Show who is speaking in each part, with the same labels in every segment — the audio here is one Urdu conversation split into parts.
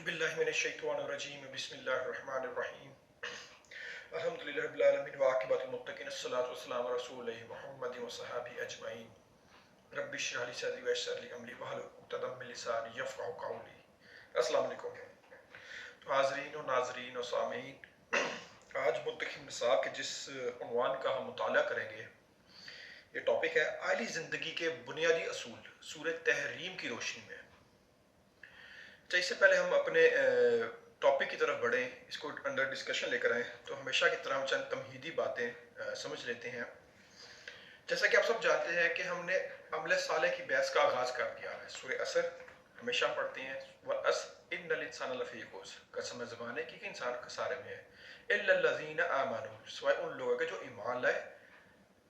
Speaker 1: باللہ من الشیطان الرجیم بسم اللہ الرحمن الرحیم الحمدللہ رب العالمین وعاقبۃ المتقین الصلاۃ والسلام علی رسول اللہ محمد وصحابہ اجمعین رب اشرح لی صدری ویسر لی امری واحلل عقدۃ من لسانی یفقہوا قولی۔ السلام علیکم۔ تو حاضرین و ناظرین و سامعین، آج منتخب نصاب کے جس عنوان کا ہم مطالعہ کریں گے، یہ ٹاپک ہے اعلی زندگی کے بنیادی اصول سورہ تحریم کی روشنی میں۔ تو اس سے پہلے ہم اپنے ٹاپک کی طرف بڑھیں، اس کو انڈر ڈسکشن لے کر آئیں، تو ہمیشہ کی طرح ہم چند تمہیدی باتیں سمجھ لیتے ہیں۔ جیسا کہ آپ سب جانتے ہیں کہ ہم نے عمل صالح کی بحث کا آغاز کر دیا ہے۔ سورہ عصر ہمیشہ پڑھتے ہیں، وَالْعَصْرِ إِنَّ الْإِنسَانَ لَفِي خُسْرٍ، قسم زمانے کی کہ انسان خسارے میں ہے، إِلَّا الَّذِينَ آمَنُوا، سوائے ان لوگوں کے جو ایمان لائے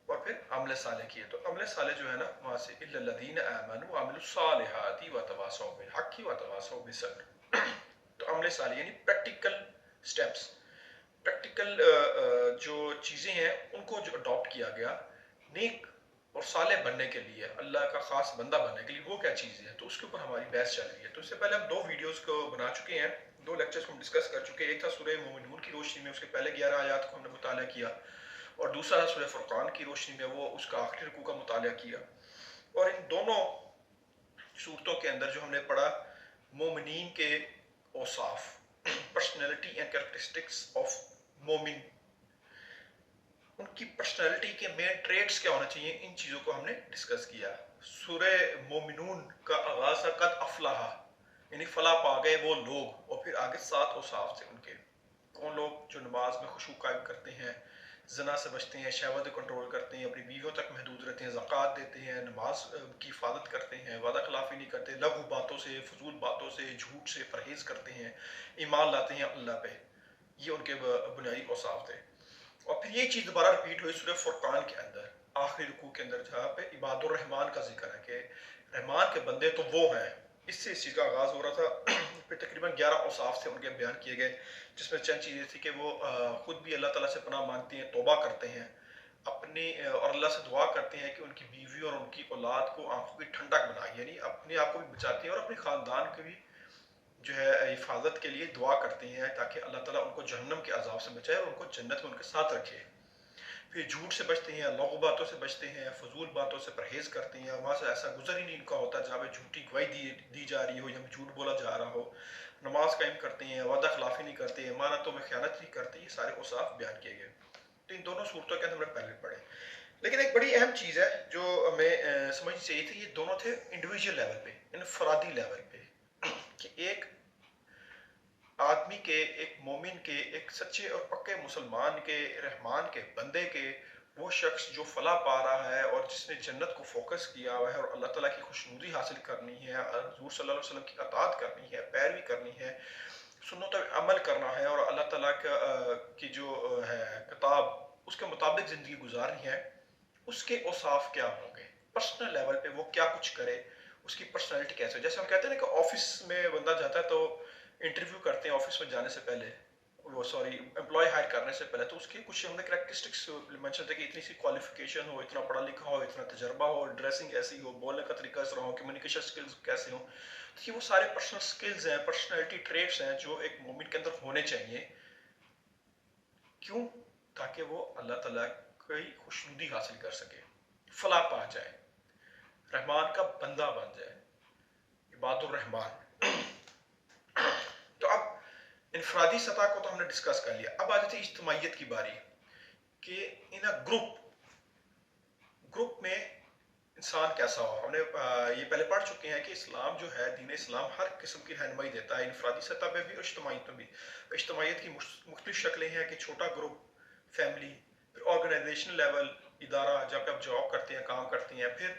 Speaker 1: اور پھر عمل صالح کیے۔ تو عمل صالح جو ہے نا، وہاں سے إِلَّا الَّذِينَ آمَنُوا وَعَمِلُوا الصَّالِحَاتِ وَتَوَاصَوْا بِالْحَقِّ وَتَوَاصَوْا بِالصَّبْرِ۔ تو عمل صالح یعنی پریکٹیکل سٹیپس، پریکٹیکل جو چیزیں ہیں ان کو جو اڈاپٹ کیا گیا نیک اور صالح بننے کے لیے، اللہ کا خاص بندہ بننے کے لیے، وہ کیا چیزیں ہیں، تو اس کے اوپر ہماری بحث چل رہی ہے۔ تو اس سے پہلے ہم 2 ویڈیوز کو بنا چکے ہیں، 2 لیکچرز کو ہم ڈسکس کر چکے ہیں۔ ایک تھا سورہ مومنون کی روشنی میں، اس کے پہلے 11 آیات کو ہم نے مطالعہ کیا، اور دوسرا تھا سورہ فرقان کی روشنی میں، وہ اس کا آخری رکوع کا مطالعہ کیا۔ اور ان دونوں صورتوں کے اندر جو ہم نے پڑھا مومنین کے اوصاف، پرسنالٹی اینڈ کریکٹرسٹکس آف مومن، ان کی پرسنالٹی کے مین ٹریٹس کیا ہونا چاہیے، ان چیزوں کو ہم نے ڈسکس کیا۔ سورہ مومنون کا آغاز ہے قد افلح، یعنی فلاح پا گئے وہ لوگ، اور پھر آگے 7 اوصاف تھے ان کے۔ کون لوگ؟ جو نماز میں خشوع قائم کرتے ہیں، زنا سے بچتے ہیں، شہوت کنٹرول کرتے ہیں، اپنی بیویوں تک محدود رہتے ہیں، زکوٰۃ دیتے ہیں، نماز کی حفاظت کرتے ہیں، وعدہ خلافی نہیں کرتے، لغو باتوں سے، فضول باتوں سے، جھوٹ سے پرہیز کرتے ہیں، ایمان لاتے ہیں اللہ پہ۔ یہ ان کے بنیادی اوصاف تھے۔ اور پھر یہ چیز دوبارہ رپیٹ ہوئی سورہ فرقان کے اندر، آخری رکوع کے اندر، جہاں پہ عباد الرحمن کا ذکر ہے کہ رحمان کے بندے تو وہ ہیں۔ اس سے اس چیز کا آغاز ہو رہا تھا۔ پھر تقریباً 11 اوصاف تھے ان کے بیان کیے گئے، جس میں چند چیزیں تھی کہ وہ خود بھی اللہ تعالیٰ سے پناہ مانگتے ہیں، توبہ کرتے ہیں اپنی، اور اللہ سے دعا کرتے ہیں کہ ان کی بیوی اور ان کی اولاد کو آنکھوں کی ٹھنڈک بنائے، یعنی اپنے آپ کو بھی بچاتے ہیں اور اپنے خاندان کی بھی جو ہے حفاظت کے لیے دعا کرتے ہیں، تاکہ اللہ تعالیٰ ان کو جہنم کے عذاب سے بچائے اور ان کو جنت میں ان کے ساتھ رکھے۔ پھر جھوٹ سے بچتے ہیں، لغو باتوں سے بچتے ہیں، فضول باتوں سے پرہیز کرتے ہیں، وہاں سے ایسا گزر ہی نہیں ان کا ہوتا جہاں پہ جھوٹی گواہی دی جا رہی ہو یا جھوٹ بولا جا رہا ہو۔ نماز قائم کرتے ہیں، وعدہ خلافی نہیں کرتے، امانتوں میں خیانت نہیں کرتے۔ یہ سارے اوصاف بیان کیے گئے۔ تو ان دونوں صورتوں کے اندر ہم نے پہلے پڑھے، لیکن ایک بڑی اہم چیز ہے جو ہمیں سمجھنی چاہیے تھی، یہ دونوں تھے انڈیویجول لیول پہ، انفرادی لیول پہ، کہ ایک آدمی کے، ایک مومن کے، ایک سچے اور پکے مسلمان کے، رحمان کے بندے کے، وہ شخص جو فلاح پا رہا ہے اور جس نے جنت کو فوکس کیا ہوا ہے اور اللہ تعالیٰ کی خوشنودی حاصل کرنی ہے، حضور صلی اللہ علیہ وسلم کی اطاعت کرنی ہے، پیروی کرنی ہے، سنتوں پہ عمل کرنا ہے، اور اللہ تعالیٰ کی جو ہے کتاب اس کے مطابق زندگی گزارنی ہے، اس کے اوصاف کیا ہوں گے، پرسنل لیول پہ وہ کیا کچھ کرے، اس کی پرسنالٹی کیسے ہو۔ جیسے ہم کہتے ہیں نا کہ آفس میں بندہ جاتا ہے تو انٹرویو کرتے ہیں آفس میں جانے سے پہلے، وہ امپلائی ہائر کرنے سے پہلے، تو اس کی کچھ ہم نے کریکٹرسٹکس مینشن تھے کہ اتنی سی کوالیفیکیشن ہو، اتنا پڑھا لکھا ہو، اتنا تجربہ ہو، ڈریسنگ ایسی ہو، بولنے کا طریقہ اس طرح ہو، کمیونیکیشن اسکلز کیسے ہوں۔ تو یہ وہ سارے پرسنل اسکلز ہیں، پرسنالٹی ٹریٹس ہیں جو ایک مومن کے اندر ہونے چاہیے۔ کیوں؟ تاکہ وہ اللہ تعالیٰ کی خوشنودی حاصل کر سکے، فلاح پا جائے، رحمان کا بندہ بن جائے، عباد الرحمان۔ تو اب انفرادی سطح کو تو ہم نے ڈسکس کر لیا، اب آ جاتے ہیں اجتماعیت کی باری، کہ ان گروپ میں انسان کیسا ہو۔ ہم نے یہ پہلے پڑھ چکے ہیں کہ اسلام جو ہے، دین اسلام ہر قسم کی رہنمائی دیتا ہے، انفرادی سطح پہ بھی اور اجتماعیت میں بھی۔ اجتماعیت کی مختلف شکلیں ہیں کہ چھوٹا گروپ، فیملی، پھر آرگنائزیشنل لیول، ادارہ جہاں پہ آپ جاب کرتے ہیں، کام کرتے ہیں، پھر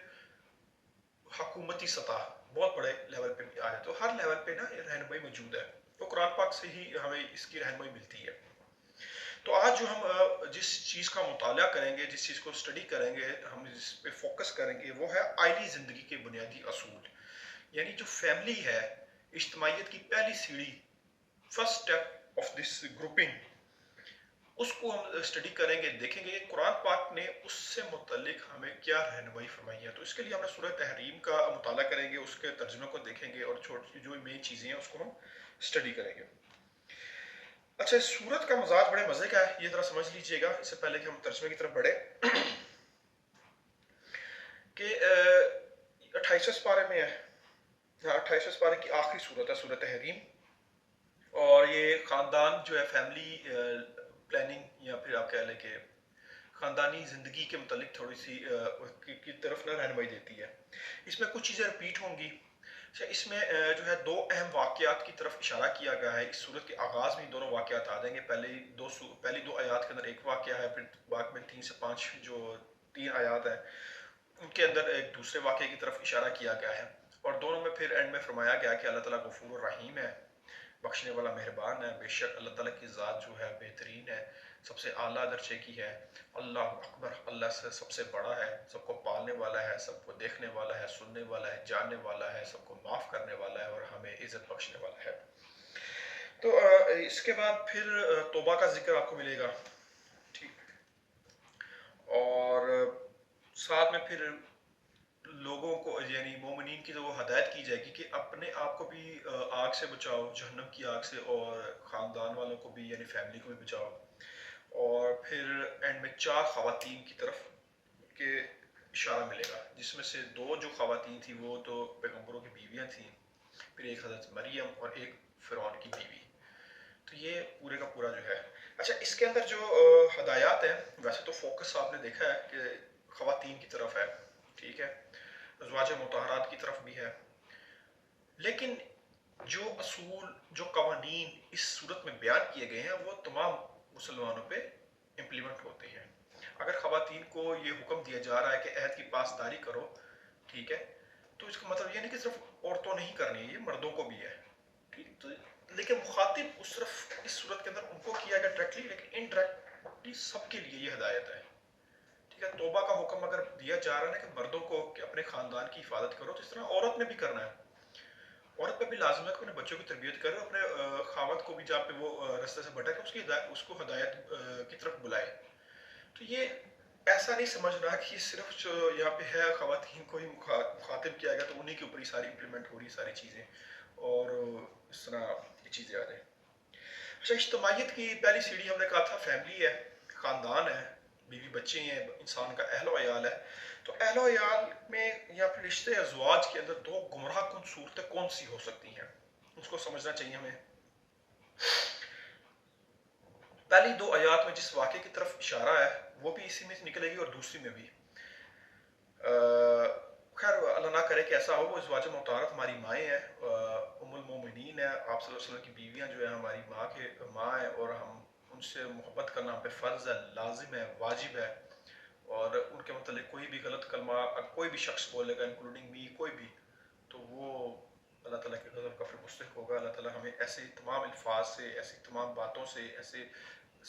Speaker 1: حکومتی سطح، بہت بڑے لیول پہ بھی آ جائے۔ تو ہر لیول پہ نا رہنمائی موجود ہے، تو قرآن پاک سے ہی ہمیں اس کی رہنمائی ملتی ہے۔ تو آج جو ہم جس چیز کا مطالعہ کریں گے، جس چیز کو اسٹڈی کریں گے، ہم جس پہ فوکس کریں گے، وہ ہے اعلیٰ زندگی کے بنیادی اصول، یعنی جو فیملی ہے، اجتماعیت کی پہلی سیڑھی، first step of this grouping, اس کو ہم اسٹڈی کریں گے، دیکھیں گے کہ قرآن پاک نے اس سے متعلق ہمیں کیا رہنمائی فرمائی ہے. تو اس کے لیے ہم سورہ تحریم کا مطالعہ کریں گے، اس کے ترجمے کو دیکھیں گے اور چھوٹی جو مین چیزیں ہیں اس کو ہم اسٹڈی کریں گے. اچھا، اس سورت کا مزاج بڑے مزے کا ہے، یہ ذرا سمجھ لیجئے گا اس سے پہلے کہ ہم ترجمے کی طرف بڑھے کہ 28 پارے میں ہے، 28 پارے کی آخری سورت ہے سورہ تحریم. اور یہ خاندان جو ہے فیملی پلاننگ یا پھر آپ کہہ لیں کہ خاندانی زندگی کے متعلق تھوڑی سی کی طرف نہ رہنمائی دیتی ہے. اس میں کچھ چیزیں رپیٹ ہوں گی. اس میں جو ہے دو اہم واقعات کی طرف اشارہ کیا گیا ہے. اس صورت کے آغاز میں دونوں واقعات آ جائیں گے. پہلی دو آیات کے اندر ایک واقعہ ہے، پھر بعد میں 3 سے 5 جو 3 آیات ہیں ان کے اندر ایک دوسرے واقعے کی طرف اشارہ کیا گیا ہے. اور دونوں میں پھر اینڈ میں فرمایا گیا کہ اللہ تعالیٰ غفور الرحیم ہے، بخشنے والا مہربان ہے. بے شک اللہ تعالیٰ کی ذات جو ہے بہترین ہے، سب سے اعلیٰ درجے کی ہے. اللہ اکبر، اللہ سے سب سے بڑا ہے، سب کو پالنے والا ہے، سب کو دیکھنے والا ہے، سننے والا ہے، جاننے والا ہے، سب کو معاف کرنے والا ہے اور ہمیں عزت بخشنے والا ہے. تو اس کے بعد پھر توبہ کا ذکر آپ کو ملے گا، ٹھیک. اور ساتھ میں پھر لوگوں کو یعنی مومنین کی جو ہدایت کی جائے گی کہ اپنے آپ کو بھی آگ سے بچاؤ، جہنم کی آگ سے، اور خاندان والوں کو بھی یعنی فیملی کو بھی بچاؤ. اور پھر اینڈ میں 4 خواتین کی طرف کے اشارہ ملے گا، جس میں سے 2 جو خواتین تھیں وہ تو پیغمبروں کی بیویاں تھیں، پھر ایک حضرت مریم اور ایک فرعون کی بیوی. تو یہ پورے کا پورا جو ہے. اچھا، اس کے اندر جو ہدایات ہیں، ویسے تو فوکس آپ نے دیکھا ہے کہ خواتین کی طرف ہے، ٹھیک ہے، ازواج مطہرات کی طرف بھی ہے، لیکن جو اصول، جو قوانین اس صورت میں بیان کیے گئے ہیں وہ تمام مسلمانوں پہ امپلیمنٹ ہوتے ہیں. اگر خواتین کو یہ حکم دیا جا رہا ہے کہ عہد کی پاسداری کرو، ٹھیک ہے، تو اس کا مطلب یہ نہیں کہ صرف عورتوں نہیں کرنی ہے، یہ مردوں کو بھی ہے، ٹھیک. تو لیکن مخاطب اس طرف اس صورت کے اندر ان کو کیا گیا ڈائریکٹلی، لیکن انڈائریکٹلی سب کے لیے یہ ہدایت ہے، ٹھیک ہے. توبہ کا حکم اگر دیا جا رہا ہے کہ مردوں کو کہ اپنے خاندان کی حفاظت کرو، تو اس طرح عورت نے بھی کرنا ہے. عورت پہ بھی لازم ہے کہ اپنے بچوں کی تربیت کرے، اپنے خاوند کو بھی جہاں پہ وہ رستے سے بھٹکے اس کو ہدایت کی طرف بلائے. تو یہ ایسا نہیں سمجھنا کہ صرف جو یہاں پہ ہے خواتین کو ہی مخاطب کیا گیا تو انہیں کے اوپر ہی ساری امپلیمنٹ ہو رہی ساری چیزیں اور اس طرح یہ چیزیں آ جائیں. اچھا، اجتماعیت کی پہلی سیڑھی ہم نے کہا تھا فیملی ہے، خاندان ہے، بیوی بچے ہیں، انسان کا اہل و عیال ہے. تو اہل و عیال میں یا پھر رشتے ازواج کے اندر 2 گمراہ کن صورتیں کون سی ہو سکتی ہیں، اس کو سمجھنا چاہیے ہمیں. پہلی 2 آیات میں جس واقعے کی طرف اشارہ ہے وہ بھی اسی میں نکلے گی اور دوسری میں بھی. خیر اللہ نہ کرے کہ ایسا ہو. وہ ازواج مطہرات ہماری مائیں ہیں، ام المومنین ہیں، آپ صلی اللہ علیہ وسلم کی بیویاں جو ہیں ہماری ماں ہیں، اور ہم ان سے محبت کرنا ہم پہ فرض ہے، لازم ہے، واجب ہے. اور ان کے متعلق کوئی بھی غلط کلمہ کوئی بھی شخص بولے گا انکلوڈنگ می، کوئی بھی، تو وہ اللہ تعالیٰ کے غضب کا پھر مستحق ہوگا. اللہ تعالیٰ ہمیں ایسے تمام الفاظ سے، ایسی تمام باتوں سے، ایسے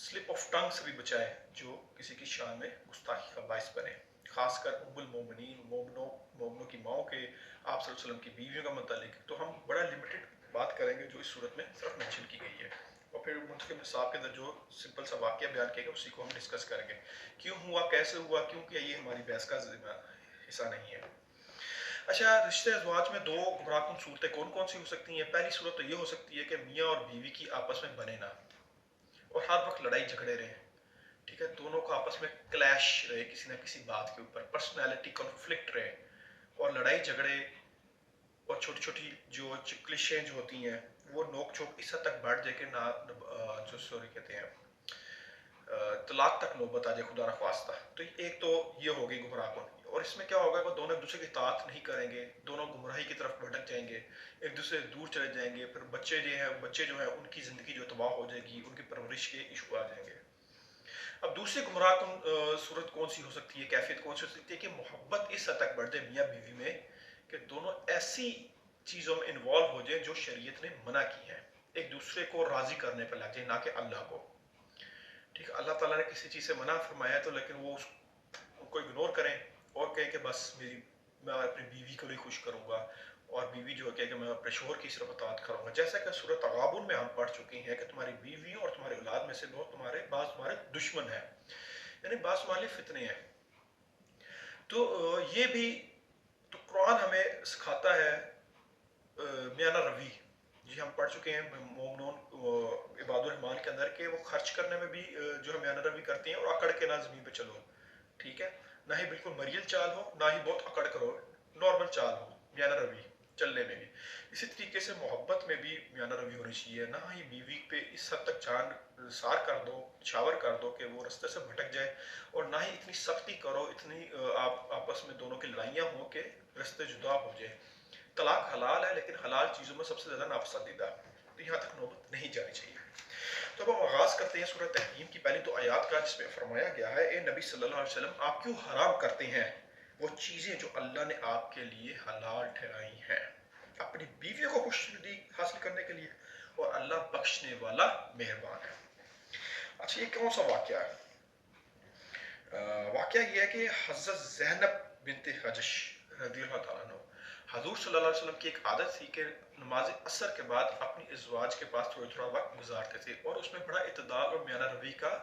Speaker 1: سلپ آف ٹنگ سے بھی بچائے جو کسی کی شان میں گستاخی کا باعث بنے، خاص کر ام المومنین، مومنوں کی ماؤں کے، آپ صلی اللہ علیہ وسلم کی بیویوں کا متعلق. تو ہم بڑا لمیٹڈ بات کریں گے جو اس صورت میں صرف مینشن کی گئی ہے، اور پھر منتخب نصاب کے اندر جو سمپل سا واقعہ بیان کیا گیا اسی کو ہم ڈسکس کریں گے. کیوں ہوا، کیسے ہوا، کیوں کیا، یہ ہماری بحث کا حصہ نہیں ہے. اچھا، رشتے ازواج میں 2 گمراہ کن صورتیں کون کون سی ہو سکتی ہیں. پہلی صورت تو یہ ہو سکتی ہے کہ میاں اور بیوی کی آپس میں بنے نہ، اور ہر وقت لڑائی جھگڑے رہے، ٹھیک ہے. دونوں کو آپس میں کلیش رہے کسی نہ کسی بات کے اوپر، پرسنالٹی کنفلکٹ رہے، اور لڑائی جھگڑے اور چھوٹی چھوٹی جو کلیشیں جو ہوتی ہیں وہ نوک جھوک اس حد تک بڑھ جائے کہ جو سوری کہتے ہیں طلاق تک نوبت آ جائے، خدا نخواستہ. تو ایک تو یہ ہوگی گمراہ کن. اور اس میں کیا ہوگا کہ دونوں ایک دوسرے کی اطاعت نہیں کریں گے، دونوں گمراہی کی طرف بھٹک جائیں گے، ایک دوسرے سے دور چلے جائیں گے. پھر بچے جو ہیں ان کی زندگی جو تباہ ہو جائے گی، ان کی پرورش کے ایشو آ جائیں گے. اب دوسری گمراہ کن صورت کون سی ہو سکتی ہے، کیفیت کون سی ہو سکتی ہے کہ محبت اس حد تک بڑھ جائے میاں بیوی میں کہ دونوں ایسی چیزوں میں انوالو ہو جائیں جو شریعت نے منع کی ہے، ایک دوسرے کو راضی کرنے پہ لگ جائیں، نہ کہ اللہ کو. ٹھیک ہے، اللہ تعالیٰ نے کسی چیز سے منع فرمایا تو لیکن وہ ان کو اگنور کریں اور کہیں کہ بس میں اپنی بیوی کو بھی خوش کروں گا اور بیوی جو ہے کہ میں اپنے شوہر کی صرف اطاعت کروں گا، جیسا کہ سورۃ تغابن میں ہم پڑھ چکے ہیں کہ تمہاری بیویوں اور تمہاری اولاد میں سے بہت بعض تمہارے دشمن ہیں، یعنی بعض تمہارے فتنے ہیں۔ تو یہ بھی تو قرآن ہمیں سکھاتا ہے میانہ روی، جی ہم پڑھ چکے ہیں مومنون عباد الرحمان کے اندر کہ وہ خرچ کرنے میں بھی جو ہے میانہ روی کرتے ہیں، اور اکڑ کے نہ زمین پہ چلو، ٹھیک ہے، نہ ہی بالکل مریل چال ہو، نہ ہی بہت اکڑ کرو، نارمل چال ہو میانہ روی چلنے میں بھی۔ اسی طریقے سے محبت میں بھی میانہ روی ہونی چاہیے، نہ ہی بیوی پہ اس حد تک جان سار کر دو، شاور کر دو کہ وہ رستے سے بھٹک جائے، اور نہ ہی اتنی سختی کرو، اتنی آپ آپس میں دونوں کی لڑائیاں ہوں کہ رستے جدا ہو جائے۔ طلاق حلال ہے، لیکن حلال چیزوں میں سب سے زیادہ ناپسندیدہ، تو یہاں تک نوبت نہیں جانی چاہیے۔ تو اب ہم آغاز کرتے ہیں سورۃ تحریم کی پہلی 2 آیات کا، جس میں فرمایا گیا ہے اے نبی صلی اللہ علیہ وسلم آپ کیوں حرام کرتے ہیں وہ چیزیں جو اللہ نے آپ کے لیے حلال ٹھہرائی ہیں، اپنی بیویوں کو خوشنودی حاصل کرنے کے لیے، اور اللہ بخشنے والا مہربان ہے۔ اچھا یہ کون سا واقعہ ہے؟ واقعہ یہ ہے کہ حضرت زینب بنت حجش رضی اللہ تعالیٰ عنہ، حضور صلی اللہ علیہ وسلم کی ایک عادت تھی کہ نماز عصر کے بعد اپنی ازواج کے پاس تھوڑا وقت گزارتے تھے، اور اس میں بڑا اعتدال اور میانہ روی کا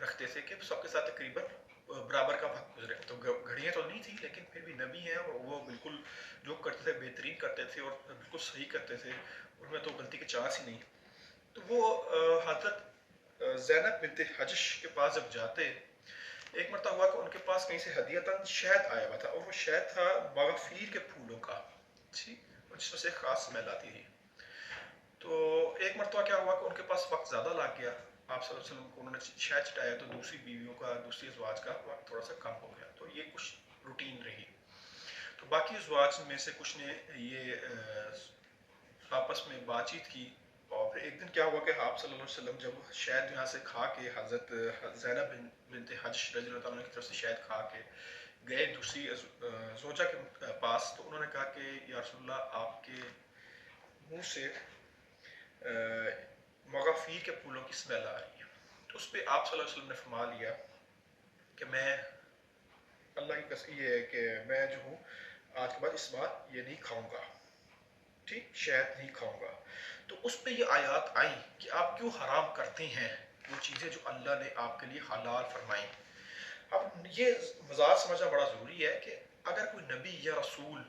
Speaker 1: رکھتے تھے کہ سب کے ساتھ تقریباً برابر کا وقت گزرے۔ تو گھڑیاں تو نہیں تھی، لیکن پھر بھی نبی ہیں اور وہ بالکل جو کرتے تھے بہترین کرتے تھے اور بالکل صحیح کرتے تھے، ان میں تو غلطی کے چانس ہی نہیں۔ تو وہ حضرت زینب بنت حجش کے پاس جب جاتے، ایک مرتبہ ہوا کہ ان کے پاس کہیں سے ہدیتاً شہد آیا ہوا تھا، اور وہ شہد تھا مغفیر کے پھولوں کا، جس میں سے خاص اسمیل آتی تھی۔ تو ایک مرتبہ کیا ہوا کہ ان کے پاس وقت زیادہ لگ گیا، آپ صلی اللہ علیہ وسلم کو انہوں نے شہد چٹایا تو دوسری بیویوں کا، دوسری ازواج کا وقت تھوڑا سا کم ہو گیا، تو یہ کچھ روٹین رہی۔ تو باقی ازواج میں سے کچھ نے یہ آپس میں بات چیت کی، اور پھر ایک دن کیا ہوا کہ آپ صلی اللہ علیہ وسلم جب شہد یہاں سے کھا کے حضرت زینب بنت حجش رضی اللہ تعالیٰ عنہ کی طرف سے شہد کھا کے گئے دوسری زوجہ کے پاس، تو انہوں نے کہا کہ یا رسول اللہ آپ کے منہ سے مغافیر کے پھولوں کی اسمیل آ رہی ہے۔ تو اس پہ آپ صلی اللہ علیہ وسلم نے فرما لیا کہ میں اللہ کی قسم یہ ہے کہ میں جو ہوں آج کے بعد اس بار یہ نہیں کھاؤں گا، ٹھیک، شہد نہیں کھاؤں گا۔ تو اس پہ یہ آیات آئیں کہ آپ کیوں حرام کرتے ہیں وہ چیزیں جو اللہ نے آپ کے لیے حلال فرمائیں۔ اب یہ وضاحت سمجھنا بڑا ضروری ہے کہ اگر کوئی نبی یا رسول،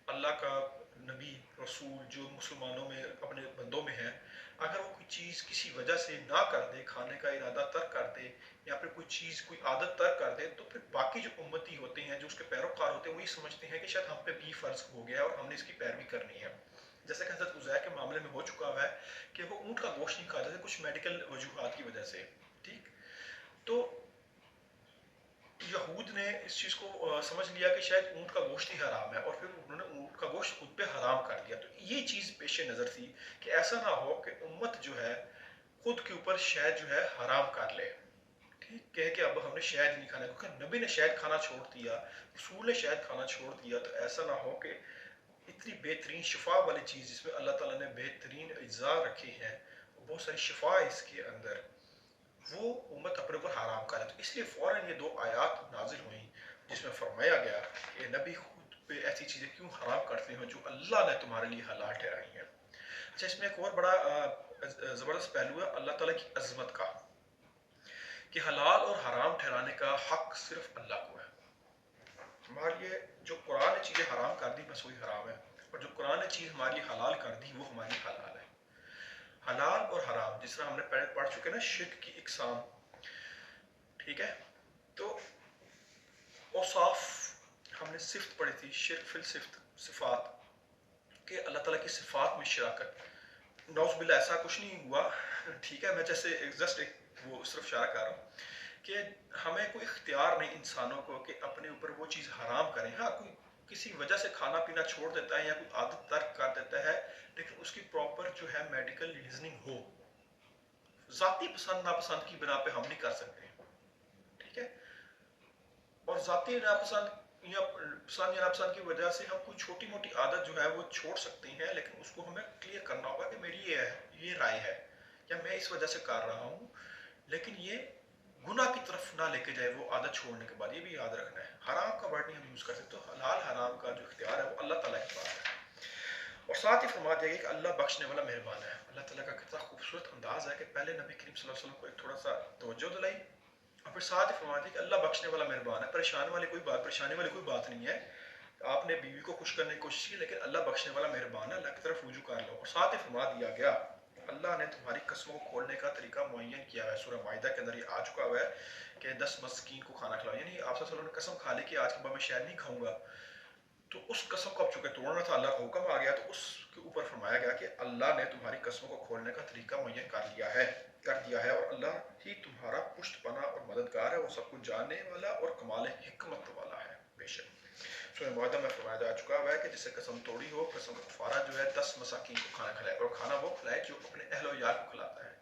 Speaker 1: اللہ کا نبی رسول جو مسلمانوں میں اپنے بندوں میں ہے، اگر وہ کوئی چیز کسی وجہ سے نہ کر دے، کھانے کا ارادہ ترک کر دے، یا پھر کوئی چیز کوئی عادت ترک کر دے، تو پھر باقی جو امتی ہوتے ہیں، جو اس کے پیروکار ہوتے ہیں، وہ یہ سمجھتے ہیں کہ شاید ہم پہ بھی فرض ہو گیا اور ہم نے اس کی پیروی کرنی ہے۔ جیسا کہ حضرت عزیر کے معاملے میں ہو چکا ہوا ہے کہ وہ اونٹ کا گوشت نہیں کھاتے تھے کچھ میڈیکل وجوہات کی وجہ سے، ٹھیک۔ تو یہود نے اس چیز کو سمجھ لیا کہ شاید اونٹ کا گوشت ہی حرام ہے، اور پھر انہوں نے اونٹ کا گوشت خود پہ حرام کر دیا۔ تو یہ چیز پیش نظر تھی کہ ایسا نہ ہو کہ امت جو ہے خود کے اوپر شہد جو ہے حرام کر لے، ٹھیک، کہ اب ہم نے شہد نہیں کھانا، کیونکہ نبی نے شہد کھانا چھوڑ دیا، رسول نے شہد کھانا چھوڑ دیا، تو ایسا نہ ہو کہ اتنی بہترین شفا والی چیز جس میں اللہ تعالیٰ نے بہترین اجزاء رکھے ہیں، بہت ساری شفا ہے اس کے اندر، وہ امت اپنے اوپر حرام کرے۔ تو اس لیے فوراً یہ 2 آیات نازل ہوئیں جس میں فرمایا گیا کہ نبی خود پہ ایسی چیزیں کیوں حرام کرتے ہیں جو اللہ نے تمہارے لیے حلال ٹھہرائی ہیں۔ اچھا اس میں ایک اور بڑا زبردست پہلو ہے اللہ تعالیٰ کی عظمت کا، کہ حلال اور حرام ٹھہرانے کا حق صرف اللہ کو ہے۔ ہمارے لیے جو قرآن نے چیزیں حرام کر دی بس وہی حرام ہے، اور جو قرآن نے چیز ہمارے لیے حلال کر دی وہ ہماری حلال ہے۔ حلال اور حرام جس طرح ہم نے پہلے پڑھ چکے نا شرک کی اقسام، ٹھیک ہے، تو اوصاف ہم نے صفت پڑھی تھی، شرک فی الصفت، صفات، کہ اللہ تعالیٰ کی صفات میں شراکت، نعوذ باللہ ایسا کچھ نہیں ہوا، ٹھیک ہے، میں جیسے جسٹ ایک وہ صرف اشارہ کر رہا ہوں کہ ہمیں کوئی اختیار نہیں انسانوں کو کہ اپنے اوپر وہ چیز حرام کریں۔ ہاں کوئی کسی وجہ سے کھانا پینا چھوڑ دیتا ہے یا کوئی عادت ترک کر دیتا ہے، لیکن اس کی پراپر جو ہے میڈیکل ریزننگ ہو، ذاتی پسند ناپسند کی بنا پہ ہم نہیں کر سکتے، ٹھیک ہے، اور ذاتی ناپسند یا پسند یا ناپسند کی وجہ سے ہم کوئی چھوٹی موٹی عادت جو ہے وہ چھوڑ سکتے ہیں، لیکن اس کو ہمیں کلیئر کرنا ہوگا کہ میری یہ رائے ہے یا میں اس وجہ سے کر رہا ہوں، لیکن یہ گناہ کی طرف نہ لے کے جائے وہ عادت چھوڑنے کے بعد، یہ بھی یاد رکھنا ہے۔ حرام کا ورڈ نہیں ہم یوز کر سکتے، تو حلال حرام کا جو اختیار ہے وہ اللہ تعالیٰ کے پاس ہے۔ اور ساتھ ہی فرما دیا گیا کہ اللہ بخشنے والا مہربان ہے. اللہ تعالیٰ کا کتنا خوبصورت انداز ہے کہ پہلے نبی کریم صلی اللہ علیہ وسلم کو ایک تھوڑا سا توجہ دلائی اور پھر ساتھ ہی فرما دیا کہ اللہ بخشنے والا مہربان ہے. پریشانی والی کوئی بات نہیں ہے. آپ نے بیوی کو خوش کرنے کی کوشش کی لیکن اللہ بخشنے والا مہربان ہے, اللہ کی طرف رجوع کر لو. اور ساتھ ہی فرما دیا گیا اللہ نے تمہاری قسموں کو کھولنے کا طریقہ معین کیا ہے. سورہ مائدہ کے اندر یہ آ چکا ہوا ہے کہ 10 مسکین کو کھانا کھلاؤ, یعنی آپ صلی اللہ علیہ وسلم نے قسم کھا لی کہ آج کے بعد میں شہد نہیں کھاؤں گا. تو اس قسم کو اب چونکہ توڑنا تھا, اللہ کا حکم آ گیا, تو اس کے اوپر فرمایا گیا کہ اللہ نے تمہاری قسموں کو کھولنے کا طریقہ معین کر دیا ہے اور اللہ ہی تمہارا پشت پناہ اور مددگار ہے, وہ سب کچھ جاننے والا اور کمال حکمت والا ہے. بے شک سورہ معاہدہ میں فرمایا جا چکا ہوا ہے کہ جسے قسم توڑی ہو, قسم کفارہ جو ہے 10 مساکین کو کھانا کھلائے, اور کھانا وہ کھلائے جو اپنے اہل و عیال کو کھلاتا ہے.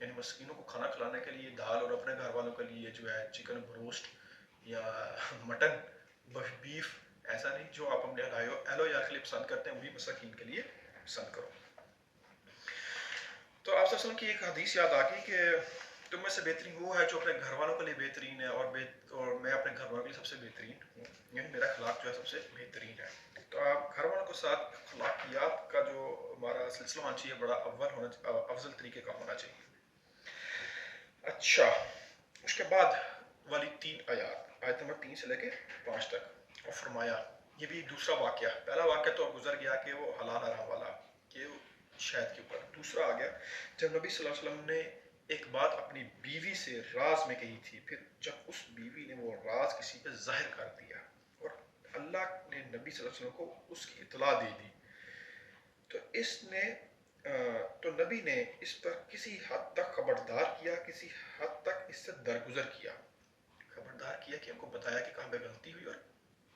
Speaker 1: یعنی مسکینوں کو کھانا کھلانے کے لیے دال, اور اپنے گھر والوں کے لیے جو ہے چکن بروسٹ یا مٹن بیف, ایسا نہیں جو آپ اپنے اہل و عیال کے لیے پسند کرتے ہیں وہی مساکین کے لیے پسند کرو. تو آپ صلی اللہ علیہ وسلم کی ایک حدیث یاد آ گئی کہ تم میں سے بہترین وہ ہے جو اپنے گھر والوں کے لیے بہترین ہے, اور میں اپنے گھر والوں کے لیے سب سے بہترین ہوں, یعنی میرا اخلاق جو ہے سب سے بہترین ہے. تو آپ گھر والوں کے ساتھ اخلاقیات کا جو ہمارا سلسلہ ہونا چاہیے بڑا افضل طریقے کا ہونا چاہیے. اچھا, اس کے بعد والی 3 آیت نمبر 3 سے لے کے 5 تک, اور فرمایا یہ بھی دوسرا واقعہ. پہلا واقعہ تو گزر گیا کہ وہ حلال حرام والا کہ شہد کے اوپر. دوسرا آ گیا جب نبی صلی اللہ علیہ وسلم نے ایک بات اپنی بیوی سے راز میں کہی تھی, پھر جب اس بیوی نے وہ راز کسی پہ ظاہر کر دیا اور اللہ نے نبی صلی اللہ علیہ وسلم کو اس کی اطلاع دے دی, تو نبی نے اس پر کسی حد تک خبردار کیا, کسی حد تک اس سے درگزر کیا. خبردار کیا کہ ہم کو بتایا کہ کہاں پہ غلطی ہوئی اور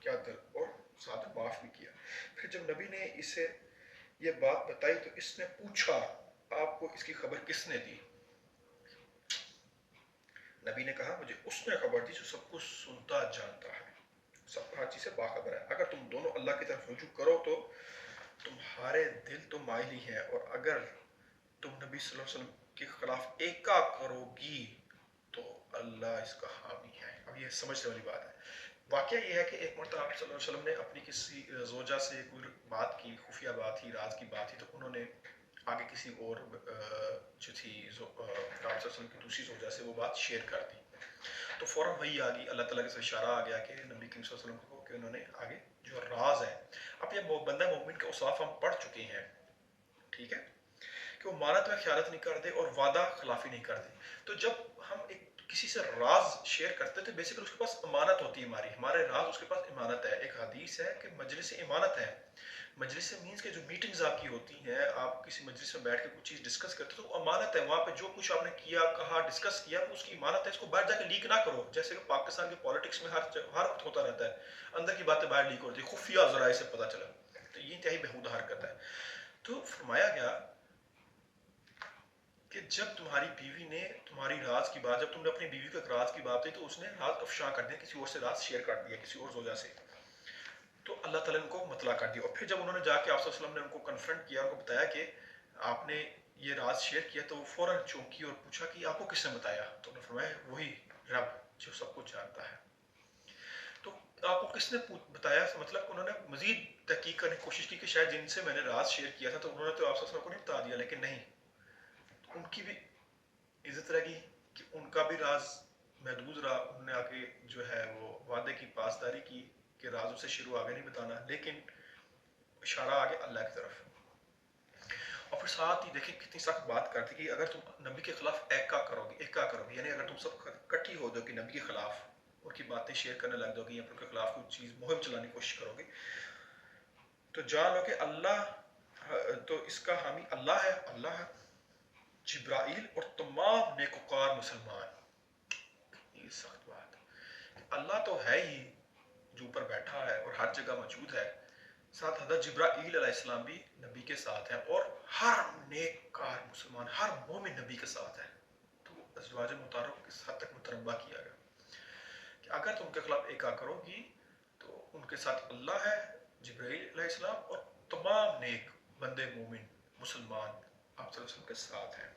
Speaker 1: کیا اور ساتھ معاف بھی کیا. پھر جب نبی نے اسے یہ بات بتائی تو اس نے پوچھا آپ کو اس کی خبر کس نے دی؟ نبی نے کہا مجھے اس نے خبر دی جو سب کچھ سنتا جانتا ہے, سب ہر چیز سے باخبر ہے. اگر تم دونوں اللہ کی طرف رجوع کرو تو تمہارے دل تو مائل ہی ہیں, اور اگر تم نبی صلی اللہ علیہ وسلم کے خلاف ایکا کرو گی تو اللہ اس کا حامی ہے. اب یہ سمجھنے والی بات ہے. واقعہ یہ ہے کہ ایک مرتبہ آپ صلی اللہ علیہ وسلم نے اپنی کسی زوجہ سے کوئی بات کی, خفیہ بات تھی, راز کی بات تھی, تو انہوں نے آگے کسی اور جو تھی آپ صلی اللہ علیہ وسلم کی دوسری زوجہ سے وہ بات شیئر کر دی. تو فوراً وہی آ گئی, اللہ تعالیٰ کے سے اشارہ آ گیا کہ نبی کریم صلی اللہ علیہ وسلم کو کہ انہوں نے آگے جو راز ہے. اب یہ بندہ مومن کے اوصاف ہم پڑھ چکے ہیں, ٹھیک ہے, کہ وہ مانت میں خیانت نہیں کرتے اور وعدہ خلافی نہیں کرتے. تو جب ہم ایک کسی سے راز شیئر کرتے ہیں تو بیسیکلی اس کے پاس امانت ہوتی ہے, ہمارے راز اس کے پاس امانت ہے. ایک حدیث ہے کہ مجلس امانت ہے. مجلس سے مینس کہ جو میٹنگز آپ کی ہوتی ہیں, آپ کسی مجلس میں بیٹھ کے کچھ چیز ڈسکس کرتے تو امانت ہے. وہاں پہ جو کچھ آپ نے کیا, کہا, ڈسکس کیا, اس کی امانت ہے. اس کو باہر جا کے لیک نہ کرو, جیسے کہ پاکستان کے پالیٹکس میں ہر وقت ہوتا رہتا ہے, اندر کی باتیں باہر لیک ہوتی ہیں, خفیہ ذرائع سے پتہ چلا. تو یہ انتہائی بےہودہ حرکت ہے. تو فرمایا گیا کہ جب تمہاری بیوی نے تمہاری راز کی بات, جب تم نے اپنی بیوی کے راز کی بات کی تو اس نے راز افشاں کر دیا, کسی اور سے راز شیئر کر دیا, کسی اور زوجہ سے, تو اللہ تعالیٰ نے ان کو مطلع کر دیا. اور پھر جب انہوں نے جا کے آپ صلی اللہ علیہ وسلم نے ان کو کنفرنٹ کیا, ان کو بتایا کہ آپ نے یہ راز شیئر کیا, تو وہ فوراً چونکی اور پوچھا کہ آپ کو کس نے بتایا؟ تو انہوں نے فرمایا وہی رب جو سب کچھ جانتا ہے. تو آپ کو کس نے بتایا, مطلب انہوں نے مزید تحقیق کرنے کی کوشش کی کہ شاید جن سے میں نے راز شیئر کیا تھا تو انہوں نے تو آپ صلی اللہ علیہ وسلم کو نہیں بتا دیا, لیکن نہیں, ان کی بھی عزت رہ گئی کہ ان کا بھی راز محدود رہا. انہوں نے آگے جو ہے وہ وعدے کی پاسداری کی کہ رازوں سے شروع آگے نہیں بتانا, لیکن اشارہ آگے اللہ کی طرف. اور پھر ساتھ ہی دیکھیں کتنی سخت بات کرتی کہ اگر تم نبی کے خلاف ایکا کرو گے, یعنی اگر تم سب اکٹھی ہو جاؤ کہ نبی کے خلاف ان کی باتیں شیئر کرنے لگ جاؤ گی یا ان کے خلاف کوئی چیز مہم چلانے کی کوشش کرو گے, تو جان لو کہ اللہ تو اس کا حامی اللہ ہے, جبرائیل اور تمام نیکوکار مسلمان. یہ سخت بات ہے. اللہ تو ہے ہی جو اوپر بیٹھا ہے اور ہر جگہ موجود ہے, ساتھ حضرت جبرائیل علیہ السلام بھی نبی کے ساتھ ہیں, اور ہر نیک کار مسلمان, ہر مومن نبی کے ساتھ ہے. تو ازواج مطہرہ کس حد تک متربع کیا گیا کہ اگر تم کے خلاف ایکا کرو گی تو ان کے ساتھ اللہ ہے, جبرائیل علیہ السلام اور تمام نیک بندے مومن مسلمان آپ صلی اللہ علیہ وسلم کے ساتھ ہیں,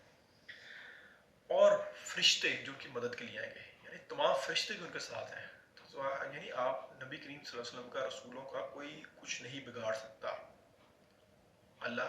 Speaker 1: اور فرشتے جو ان کی مدد کے لیے آئیں گے, یعنی تمام فرشتے بھی ان کے ساتھ ہیں. یعنی آپ نبی کریم صلی اللہ علیہ وسلم کا, رسولوں کا کوئی کچھ نہیں بگاڑ سکتا. اللہ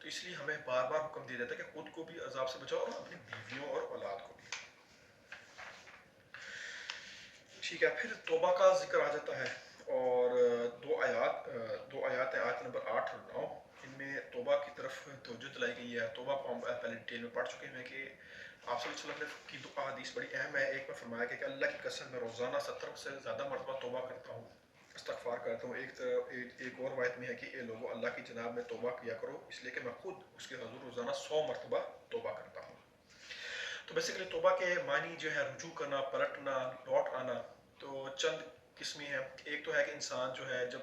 Speaker 1: تو اس لیے ہمیں بار بار حکم دیا جاتا ہے کہ خود کو بھی عذاب سے بچاؤ اور اپنی بیویوں اور اولاد کو بھی. ٹھیک ہے, پھر توبہ کا ذکر آ جاتا ہے, اور دو آیات ہیں, آیت نمبر 8 اور 9, ان میں توبہ کی طرف توجہ دلائی گئی ہے. توبہ کو ہم پہلے ڈیٹیل میں پڑھ چکے ہیں کہ آپ صلی اللہ علیہ وسلم کی دو احادیث بڑی اہم ہے. ایک میں فرمایا کہ اللہ کی قسم میں روزانہ 70 سے زیادہ مرتبہ توبہ کرتا ہوں, استغفار کرتا ہوں. ایک اور روایت میں ہے کہ اے لوگوں اللہ کی جناب میں توبہ کیا کرو, اس لیے کہ میں خود اس کے حضور روزانہ 100 مرتبہ توبہ کرتا ہوں. تو بیسیکلی توبہ کے معنی جو ہے رجوع کرنا, پلٹنا, لوٹ آنا. تو چند قسمیں ہیں. ایک تو ہے کہ انسان جو ہے جب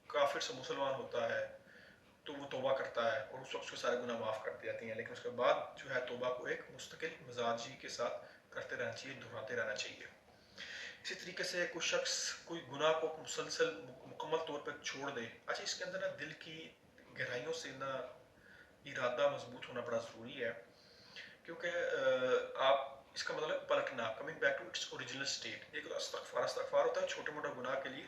Speaker 1: کافر سے مسلمان ہوتا ہے تو وہ توبہ کرتا ہے اور اس وقت اس کے سارے گناہ معاف کر دی جاتی ہیں, لیکن اس کے بعد جو ہے توبہ کو ایک مستقل مزاجی کے ساتھ کرتے رہنا چاہیے, دہراتے رہنا چاہیے. اسی طریقے سے کوئی شخص کوئی گناہ کو مسلسل مکمل طور پر چھوڑ دے, اچھا اس کے اندر نا دل کی گہرائیوں سے نا ارادہ مضبوط ہونا بڑا ضروری ہے, کیونکہ آپ اس کا مطلب پلٹنا, coming back to its original state. ایک استغفار ہوتا ہے چھوٹے موٹے گناہ کے لیے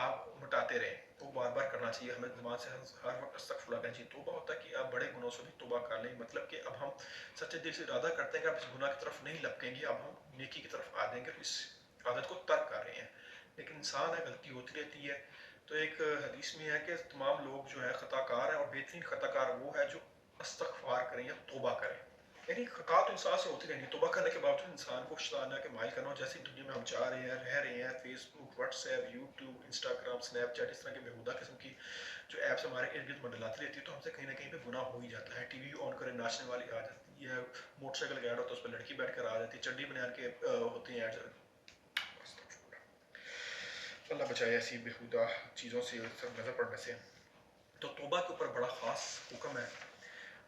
Speaker 1: آپ مٹاتے رہیں, تو بار بار کرنا چاہیے, ہمیں زبان سے ہر وقت استغفر اللہ کہنا چاہیے. توبہ ہوتا ہے کہ آپ بڑے گناہوں سے بھی توبہ کر لیں, مطلب کہ اب ہم سچے دل سے ارادہ کرتے ہیں کہ اب اس گناہ کی طرف نہیں لپکیں گے, اب ہم نیکی کی طرف آ جائیں گے, اس عادت کو ترک کر رہے ہیں. لیکن انسان ہے, غلطی ہوتی رہتی ہے. تو ایک حدیث میں ہے کہ تمام لوگ جو ہے خطا کار ہیں, اور بہترین خطا کار وہ ہے جو استغفار کریں یا توبہ کریں. یعنی خطا تو انسان سے ہوتی رہنی, توبہ کرنے کے باوجود انسان کو شیطان کے مائل کرنا, جیسی دنیا میں ہم جا رہے ہیں, رہ رہے ہیں, Facebook, WhatsApp, YouTube, Instagram, Snapchat, اس طرح کے بےہودہ قسم کی جو ایپس ہمارے ارد گرد منڈلاتی رہتی ہے, تو ہم سے کہیں نہ کہیں پہ گناہ ہو ہی جاتا ہے. ٹی وی آن کریں, ناچنے والی آ جاتی ہے, موٹر سائیکل کا ایڈ ہوتا ہے اس پہ لڑکی بیٹھ کر آ جاتی ہے, چڈی بنیان کے ہوتے ہیں ایڈ. اللہ بچائے ایسی بےہودہ چیزوں سے نظر پڑنے سے. تو توبہ کے اوپر بڑا خاص حکم ہے,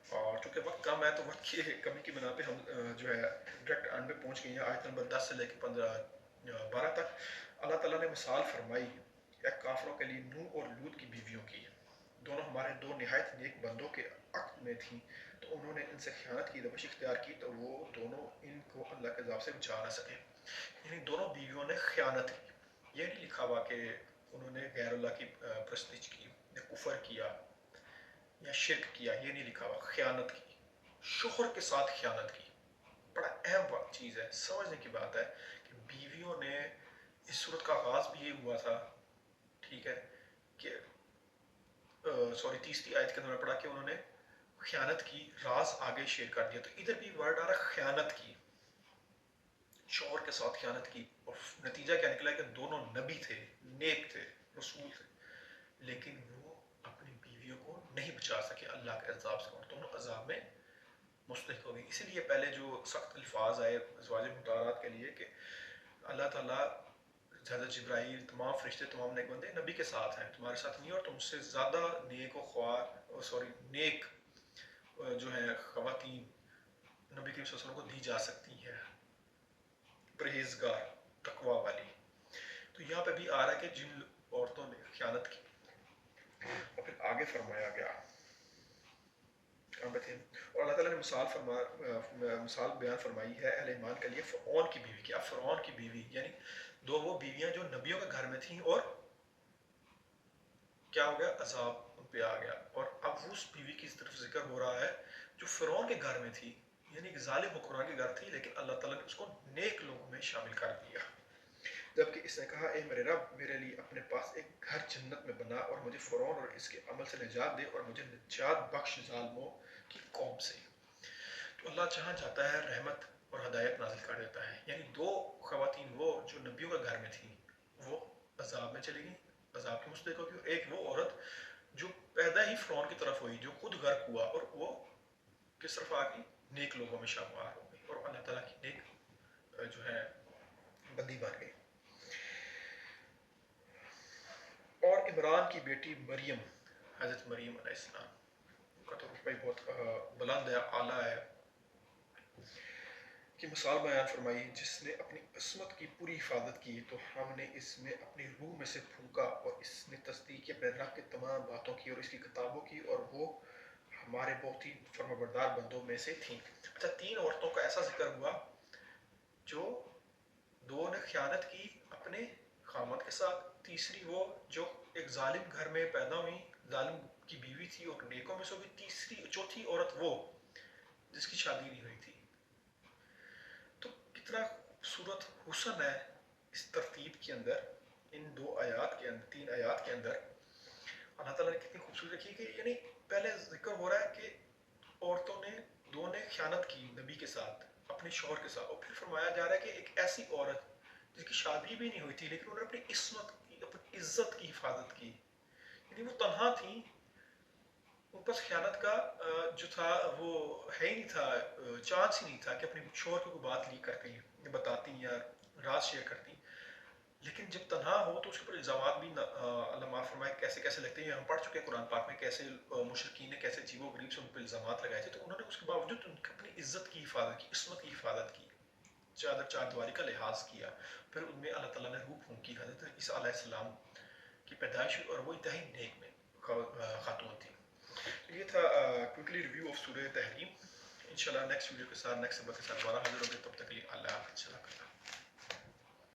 Speaker 1: اور چونکہ وقت کم ہے تو وقت کی کمی کی بنا پہ ہم جو ہے ڈائریکٹ اینڈ پہ پہنچ گئے ہیں. آیت نمبر 10 سے لے کے 12 تک اللہ تعالیٰ نے مثال فرمائی کافروں کے لیے نوح اور لوط کی بیویوں کی. دونوں ہمارے دو نہایت نیک بندوں کے عقد میں تھیں, تو انہوں نے ان سے خیانت کی, روش اختیار کی, تو وہ دونوں ان کو اللہ کے عذاب سے بچا نہ سکے. یعنی دونوں بیویوں نے خیانت کی. یہ نہیں لکھا ہوا کہ انہوں نے غیر اللہ کی پرستش کی یا کفر کیا یا شرک کیا, یہ نہیں لکھا ہوا. خیانت کی, شوہر کے ساتھ خیانت کی, بڑا اہم چیز ہے, سمجھنے کی بات ہے کہ بیویوں نے اس صورت کا آغاز بھی یہ ہوا تھا, ٹھیک ہے, کہ 30 آیت کے اندر میں پڑھا کہ انہوں نے خیانت کی, راز آگے شیئر کر دیا. تو ادھر بھی ورڈ آ رہا خیانت کی, شوہر کے ساتھ خیانت کی, اور نتیجہ کیا نکلا کہ دونوں نبی تھے, نیک تھے, رسول تھے, لیکن وہ اپنی بیویوں کو نہیں بچا سکے اللہ کے عذاب سے, اور دونوں عذاب میں مستحق ہو گئی. اسی لیے پہلے جو سخت الفاظ آئے ازواج مطہرات کے لیے کہ اللہ تعالیٰ حضرت جبرائیل, تمام فرشتے, تمام نیک بندے نبی کے ساتھ ہیں, تمہارے ساتھ نہیں, اور تم سے زیادہ نیک و نیک جو ہے خواتین نبی کریم صلی اللہ علیہ وسلم کو دی جا سکتی ہیں, پرہیزگار, تقوی والی. تو یہاں پہ بھی آ رہا ہے کہ جن عورتوں نے خیانت کی, اور پھر آگے فرمایا گیا اور اللہ تعالیٰ نے مثال بیان فرمائی ہے اہل ایمان کے لیے فرعون کی بیوی کی. اب فرعون کی بیوی یعنی دو وہ بیویاں جو نبیوں کے گھر میں تھیں, اور کیا ہو گیا, عذاب ان پہ آ گیا. اور اب اس بیوی کی طرف ذکر ہو رہا ہے جو فرعون کے گھر میں تھی, یعنی ایک ظالم حکمران کے گھر تھی, لیکن اللہ تعالیٰ نے اس کو نیک لوگوں میں شامل کر دیا. جبکہ اس نے کہا, اے میرے رب, میرے لیے اپنے پاس ایک گھر جنت میں بنا, اور مجھے فرعون اور اس کے عمل سے نجات دے, اور مجھے نجات بخش ظالموں کی قوم سے. تو اللہ جہاں چاہتا ہے رحمت اور ہدایت نازل کر دیتا ہے. یعنی دو خواتین وہ جو نبیوں کے گھر میں تھیں, وہ عذاب میں چلی گئیں, عذاب کی مستحق ہوگی, اور ایک وہ عورت جو پیدا ہی فرعون کی طرف ہوئی, جو خود غرق ہوا, اور وہ کس طرف آ گئی, نیک لوگوں میں شامل ہو گئی, اور اللہ تعالیٰ کی نیک جو ہے بندی بن گئی. اور عمران کی بیٹی مریم, حضرت مریم علیہ السلام کا تو رتبہ بہت بلند ہے, اعلیٰ ہے, کی مثال بیان فرمائی, جس نے اپنی عصمت کی پوری حفاظت کی, تو ہم نے اس میں اپنی روح میں سے پھونکا, اور اس نے تصدیق کی اپنے رب کی تمام باتوں کی اور اس کی کتابوں کی, اور وہ ہمارے بہت ہی فرمانبردار بندوں میں سے تھیں. اچھا, 3 عورتوں کا ایسا ذکر ہوا جو دو نے خیانت کی اپنے خامد کے ساتھ, تیسری وہ جو ایک ظالم گھر میں پیدا ہوئی, ظالم کی بیوی تھی اور نیکوں میں سے بھی چوتھی عورت وہ جس کی شادی نہیں ہوئی تھی. تو کتنا خوبصورت حسن ہے اس ترتیب کے اندر، ان 2 آیات کے اندر، 3 آیات کے اندر. اللہ تعالیٰ نے کتنی خوبصورت رکھی کہ یعنی پہلے ذکر ہو رہا ہے کہ عورتوں نے دو نے خیانت کی نبی کے ساتھ، اپنے شوہر کے ساتھ، اور پھر فرمایا جا رہا ہے کہ ایک ایسی عورت جس کی شادی بھی نہیں ہوئی تھی لیکن انہوں نے اپنی عصمت کی، اپنی عزت کی حفاظت کی. یعنی وہ تنہا تھیں، ان پاس خیانت کا جو تھا وہ ہے ہی نہیں تھا، چانس ہی نہیں تھا کہ اپنے شوہر کو کوئی بات لیک کر کے بتاتی یا راز شیئر کرتی. لیکن جب تنہا ہو تو اس کے اوپر الزامات بھی اللہ معاف فرمائے کیسے کیسے لگتے ہیں. ہم پڑھ چکے ہیں قرآن پاک میں کیسے مشرکین نے کیسے عجیب و غریب سے ان پہ الزامات لگائے تھے. تو انہوں نے اس کے باوجود ان کی اپنی عزت کی حفاظت کی، عصمت کی حفاظت کی، چار دیواری کا لحاظ کیا. پھر ان میں اللہ تعالیٰ نے روح پھونکی. حضرت عیسیٰ علیہ السلام کی پیدائش ہوئی اور وہ انتہائی نیک میں خاتون تھی. یہ تھا کوئکلی ریویو آف سورہ تحریم. انشاءاللہ نیکسٹ ویڈیو کے ساتھ، نیکسٹ سبق کے ساتھ دوبارہ حاضر ہوں گے. تب تک کے لیے اللہ حافظ.